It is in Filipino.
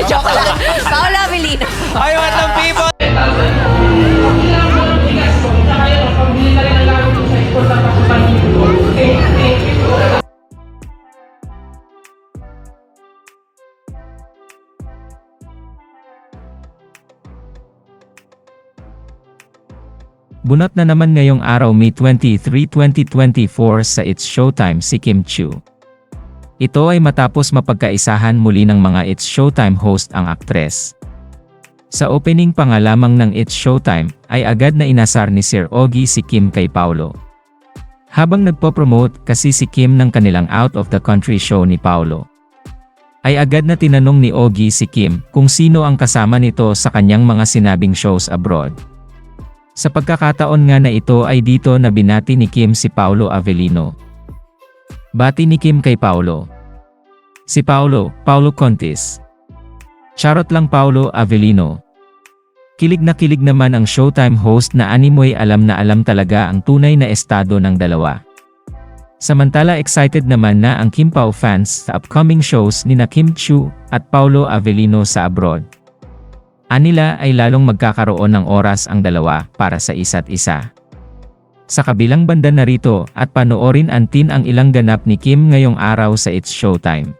Joke lang. Paolo Avellino. Ay, what the people? Bunot na naman ngayong araw May 23, 2024 sa It's Showtime si Kim Chiu. Ito ay matapos mapagkaisahan muli ng mga It's Showtime host ang aktres. Sa opening pa nga lamang ng It's Showtime, ay agad na inasar ni Sir Ogie si Kim kay Paolo. Habang nagpo-promote kasi si Kim ng kanilang out of the country show ni Paolo, ay agad na tinanong ni Ogie si Kim kung sino ang kasama nito sa kanyang mga sinabing shows abroad. Sa pagkakataon nga na ito ay dito na binati ni Kim si Paolo Avellino. Bati ni Kim kay Paolo. Si Paolo, Paolo Contis. Charot lang Paolo Avellino. Kilig na kilig naman ang Showtime host na animoy alam na alam talaga ang tunay na estado ng dalawa. Samantala excited naman na ang Kim Pao fans sa upcoming shows ni na Kim Chiu at Paolo Avellino sa abroad. Anila ay lalong magkakaroon ng oras ang dalawa para sa isa't isa. Sa kabilang banda narito at panoorin ang ilang ganap ni Kim ngayong araw sa It's Showtime.